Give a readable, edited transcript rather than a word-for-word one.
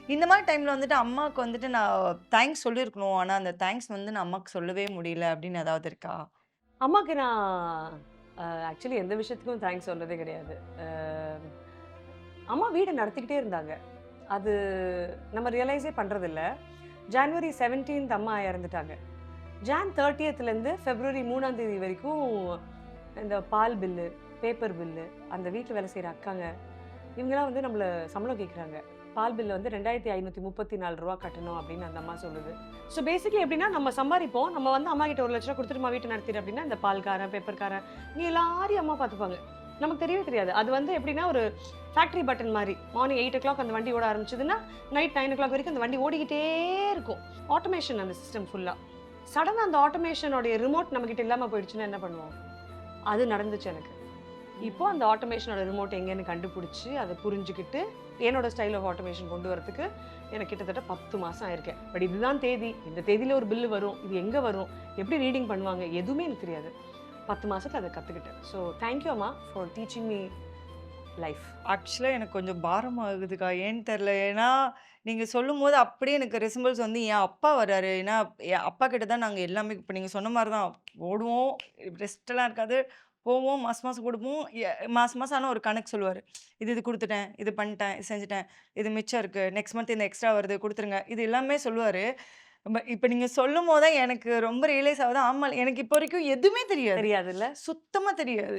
இந்த மாரி டைம்ல வந்துட்டு அம்மாக்கு வந்துட்டு நான் தேங்க்ஸ் சொல்லியிருக்கணும். ஆனா அந்த தேங்க்ஸ் வந்து நான் அம்மாக்கு சொல்லவே முடியல அப்படின்னு ஏதாவது இருக்கா? அம்மாக்கு நான் ஆக்சுவலி எந்த விஷயத்துக்கும் தேங்க்ஸ் சொன்னதே கிடையாது. அ அம்மா வீட நடத்திக்கிட்டே இருந்தாங்க. அது நம்ம ரியலைஸே பண்றதில்ல. ஜான்வரி 17த் அம்மா இறந்துட்டாங்க. ஜான் 30த்லேருந்து பிப்ரவரி 3ஆம் தேதி வரைக்கும் இந்த பால் பில்லு, பேப்பர் பில்லு, அந்த வீட்ல வேலை செய்ற அக்காங்க, இவங்கலாம் வந்து நம்மள சம்பளம் கேட்குறாங்க. பால் பில் வந்து ரூ. 2534 கட்டணும் அப்படின்னு அந்த அம்மா சொல்லுது. ஸோ பேசிக்கலி எப்படின்னா, நம்ம சம்பாரிப்போம். நம்ம வந்து அம்மா கிட்ட ரூ. 1,00,000 குடுத்துட்டுமா வீட்ட நடத்திடு அப்படின்னா, இந்த பால்காரன், பேப்பர்காரன், நீ எல்லாரையும் அம்மா பார்த்துப்பாங்க. நமக்கு தெரியவே தெரியாது. அது வந்து எப்படின்னா, ஒரு ஃபேக்டரி பட்டன் மாரி. மார்னிங் 8:00 அந்த வண்டி ஓட ஆரம்பிச்சதுன்னா, நைட் 9:00 வரைக்கும் அந்த வண்டி ஓடிக்கிட்டே இருக்கும். ஆட்டோமேஷன் அந்த சிஸ்டம் ஃபுல்லா. சடனா அந்த ஆட்டோமேஷனோட ரிமோட் நம்மகிட்ட இல்லாம போயிடுச்சுன்னா என்ன பண்ணுவோம்? அது நடந்துச்சு எனக்கு. இப்போ அந்த ஆட்டோமேஷனோட ரிமோட் எங்கேன்னு கண்டுபிடிச்சு, அத புரிஞ்சுகிட்டு, என்னோட ஸ்டைல் ஆஃப் ஆட்டோமேஷன் கொண்டு வரதுக்கு எனக்கு கிட்டத்தட்ட 10 மாசம் ஆயிருக்கு. பட் இதுதான் தேதி. இந்த தேதியில ஒரு பில் வரும். இது எங்க வரும்? எப்படி ரீடிங் பண்ணுவாங்க? எதுவுமே எனக்கு தெரியாது. 10 மாசத்துல அத கத்துக்கிட்டேன். ஸோ தேங்க் யூ அம்மா ஃபார் டீச்சிங் மீ லைஃப். ஆக்சுவலா எனக்கு கொஞ்சம் பாரமாகுதுக்கா. ஏன்னு தெரியல. ஏன்னா, நீங்க சொல்லும்போது அப்படியே எனக்கு ரிசம்பிள்ஸ் வந்து என் அப்பா வராரு. ஏன்னா, என் அப்பா கிட்ட தான் நாங்க எல்லாமே இப்ப நீங்க சொன்ன மாரி தான் ஓடுவோம். ரெஸ்ட்லாம் இருக்காது. போவோம், மாசம் மாசம் குடுப்போம். மாசம் மாசம் ஆனா ஒரு கணக்கு சொல்லுவாரு. இது குடுத்துட்டேன், இது பண்ணிட்டேன், இது செஞ்சுட்டேன், இது மிச்சம் இருக்கு. நெக்ஸ்ட் மந்த் இந்த எக்ஸ்ட்ரா வருது குடுத்துருங்க. இது எல்லாமே சொல்லுவாரு. இப்ப நீங்க சொல்லும்போது தான் எனக்கு ரொம்ப ரியலைஸ் ஆகுது. ஆமா, எனக்கு இப்போ வரைக்கும் எதுவுமே தெரியாது. தெரியாதுல்ல? சுத்தமா தெரியாது.